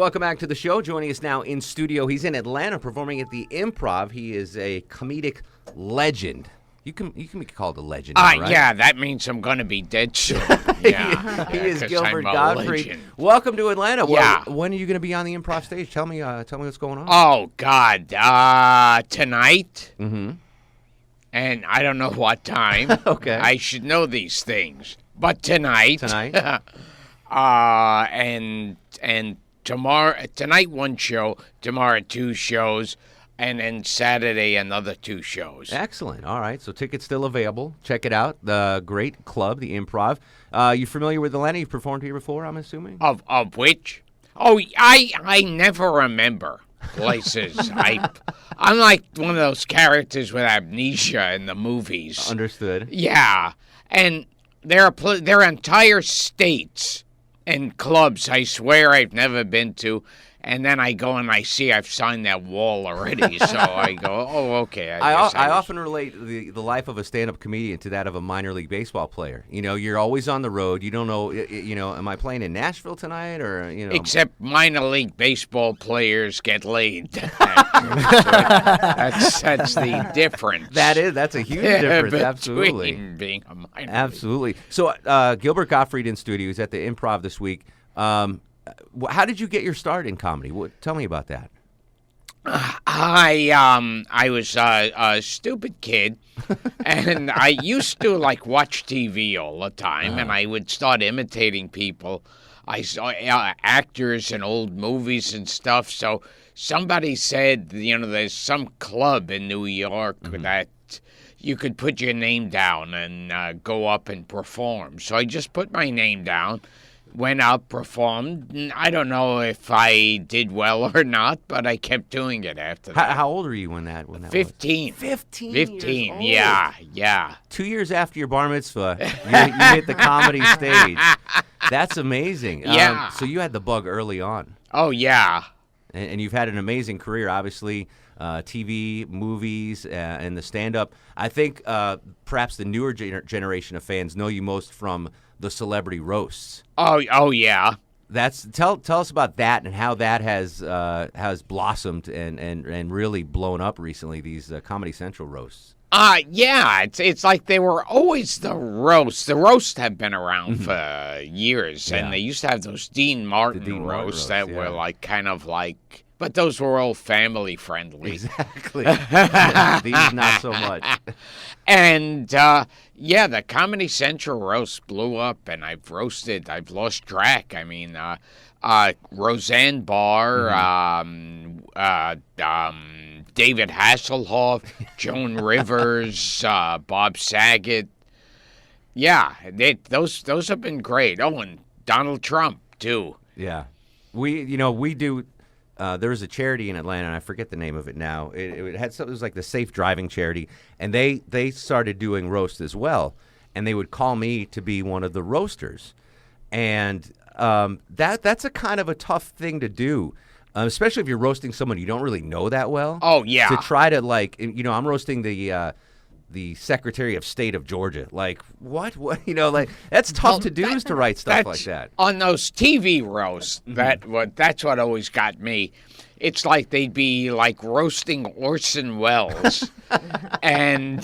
welcome back to the show. Joining us now in studio, he's in Atlanta performing at the Improv. He is a comedic legend. You can be called a legend, right? Yeah, that means I'm going to be dead soon. He is Gilbert Gottfried. Welcome to Atlanta. Yeah. When are you going to be on the Improv stage? Tell me what's going on. Oh, God. Tonight. Mm-hmm. And I don't know what time. Okay. I should know these things. But tonight. And tomorrow, tonight 1 show, tomorrow 2 shows, and then Saturday another 2 shows. Excellent. All right, so tickets still available. Check it out. The great club, the Improv. You familiar with Atlanta? You've performed here before, I'm assuming? Of which? Oh, I never remember places. I'm like one of those characters with amnesia in the movies. Understood. Yeah, and there are entire states and clubs I swear I've never been to, and then I go and I see I've signed that wall already, so I go, oh, okay. I often relate the life of a stand-up comedian to that of a minor league baseball player. You know, you're always on the road. You don't know, am I playing in Nashville tonight or, Except minor league baseball players get laid. That's the difference. That's a huge difference, absolutely. Between being a minor Absolutely. So Gilbert Gottfried in studio is at the Improv this week. How did you get your start in comedy? Tell me about that. I was a stupid kid, and I used to watch TV all the time, and I would start imitating people. I saw actors in old movies and stuff. So somebody said, there's some club in New York that you could put your name down and go up and perform. So I just put my name down. Went out, performed. I don't know if I did well or not, but I kept doing it after that. How old were you when that 15. Was? 15 15, years old. Yeah. 2 years after your bar mitzvah, you hit the comedy stage. That's amazing. Yeah. So you had the bug early on. Oh, yeah. And you've had an amazing career, obviously. TV, movies, and the stand-up. I think perhaps the newer generation of fans know you most from the celebrity roasts. Oh yeah. Tell us about that and how that has blossomed and really blown up recently. These Comedy Central roasts. Yeah. It's like they were always the roasts. The roasts have been around for years, and they used to have those Dean Martin roasts that were but those were all family friendly. Exactly. These not so much. And, the Comedy Central roast blew up, and I've lost track. I mean, Roseanne Barr, David Hasselhoff, Joan Rivers, Bob Saget. Yeah, those have been great. Oh, and Donald Trump, too. Yeah. We do... there was a charity in Atlanta, and I forget the name of it now. It had something. It was like the Safe Driving Charity, and they started doing roasts as well. And they would call me to be one of the roasters, and that's a kind of a tough thing to do, especially if you're roasting someone you don't really know that well. Oh yeah. To try to I'm roasting the Secretary of State of Georgia. Like, what? That's tough to do, is to write stuff like that. On those TV roasts, that's what always got me. It's like they'd be like roasting Orson Welles. And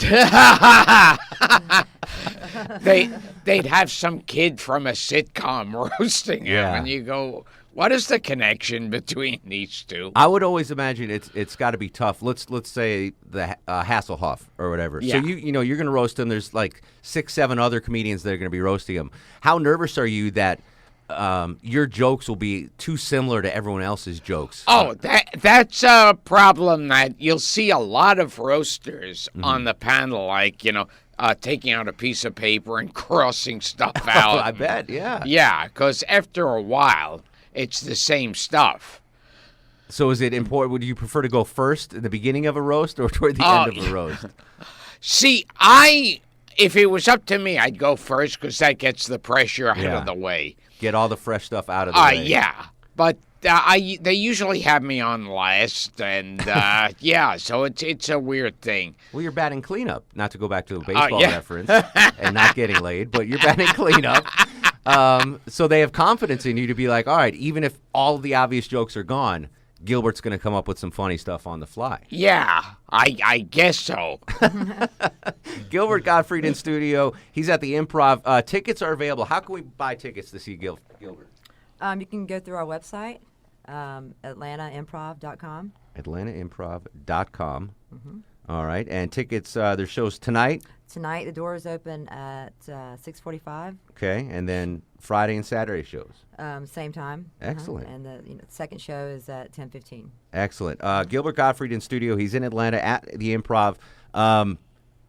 they'd have some kid from a sitcom roasting him. Yeah. And you go, what is the connection between these two? I would always imagine it's got to be tough. Let's say the Hasselhoff or whatever. Yeah. So you're going to roast him. There's like 6, 7 other comedians that are going to be roasting him. How nervous are you that your jokes will be too similar to everyone else's jokes? Oh, that's a problem that you'll see a lot of roasters on the panel, taking out a piece of paper and crossing stuff out. I bet, yeah. Yeah, because after a while, it's the same stuff. So is it important? Would you prefer to go first in the beginning of a roast or toward the end of a roast? See, if it was up to me, I'd go first because that gets the pressure out of the way. Get all the fresh stuff out of the way. Yeah, but they usually have me on last, and so it's a weird thing. Well, you're batting cleanup, not to go back to the baseball reference and not getting laid, but you're batting cleanup. So they have confidence in you to be like, all right, even if all the obvious jokes are gone, Gilbert's going to come up with some funny stuff on the fly. Yeah, I guess so. Gilbert Gottfried in studio. He's at the Improv. Tickets are available. How can we buy tickets to see Gilbert? You can go through our website, atlantaimprov.com. atlantaimprov.com. All right. And tickets, there's shows tonight. Tonight, the doors open at 6:45. Okay. And then Friday and Saturday shows. Same time. Excellent. And the second show is at 10:15. Excellent. Gilbert Gottfried in studio. He's in Atlanta at the Improv.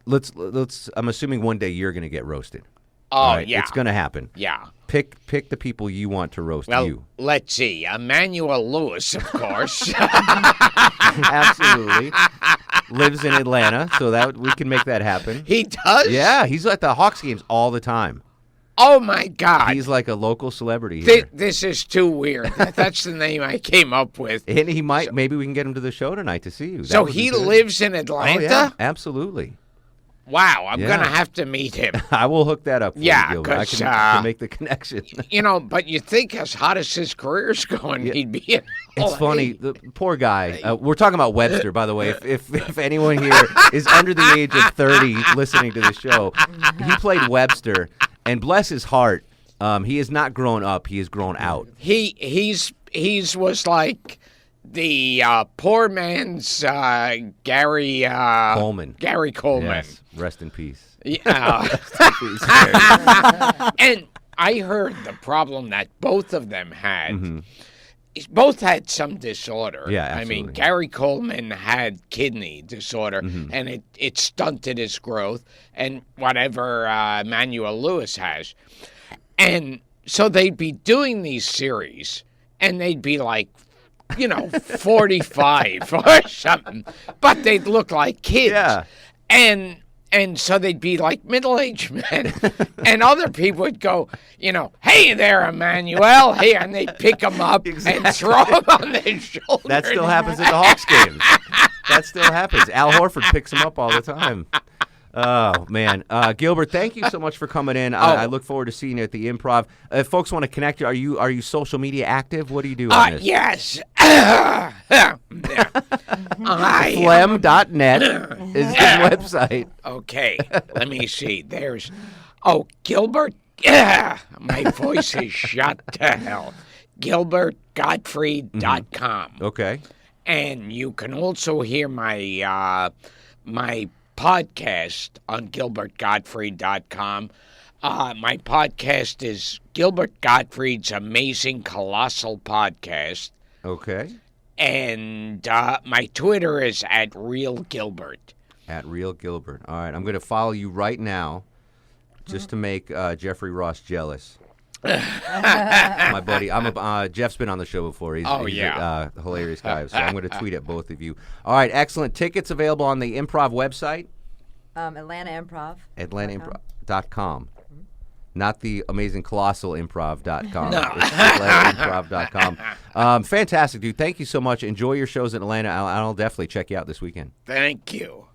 Let's. I'm assuming one day you're going to get roasted. Oh, right? yeah. It's going to happen. Yeah. Pick the people you want to roast Well, you. let's see. Emmanuel Lewis, of course. Absolutely. Lives in Atlanta, so that we can make that happen. He does? Yeah, he's at the Hawks games all the time. Oh, my God. He's like a local celebrity here. This is too weird. That's the name I came up with. And he might, maybe we can get him to the show tonight to see you. That So would be he good. lives in Oh, Atlanta? yeah, absolutely. Wow, I'm Yeah. going to have to meet him. I will hook that up for Yeah, you, Gilbert. I 'cause, can make the connection. But you think as hot as his career's going, he'd be in It's LA. funny, the poor guy. We're talking about Webster, by the way. If anyone here is under the age of 30 listening to the show, he played Webster, and bless his heart, he has not grown up. He has grown out. He's was like the poor man's Gary Coleman. Gary Coleman. Yes. Rest in peace. Yeah. And I heard the problem that both of them had. Both had some disorder. Yeah, I mean, absolutely. Gary Coleman had kidney disorder, and it stunted his growth, and whatever Emmanuel Lewis has. And so they'd be doing these series, and they'd be like, 45 or something, but they'd look like kids. Yeah. And so they'd be like middle-aged men, and other people would go, hey there, Emmanuel, hey, and they'd pick him up and throw him on their shoulder. That still happens at the Hawks games. That still happens. Al Horford picks him up all the time. Oh, man. Gilbert, thank you so much for coming in. I look forward to seeing you at the Improv. If folks want to connect you, are you social media active? What do you do on this? Yes. Phlegm.net is his website. Okay, let me see. There's, Gilbert. Yeah, my voice is shut to hell. GilbertGottfried.com. Okay. And you can also hear my my podcast on GilbertGottfried.com. My podcast is Gilbert Gottfried's Amazing Colossal Podcast. Okay. And my Twitter is @RealGilbert. @RealGilbert. All right. I'm going to follow you right now just to make Jeffrey Ross jealous. My buddy. Jeff's been on the show before. He's a hilarious guy. So I'm going to tweet at both of you. All right. Excellent. Tickets available on the Improv website. Atlanta Improv. AtlantaImprov.com. Not the amazing colossal improv.com. No. It's AtlantaImprov.com. Fantastic, dude. Thank you so much. Enjoy your shows in Atlanta. I'll definitely check you out this weekend. Thank you.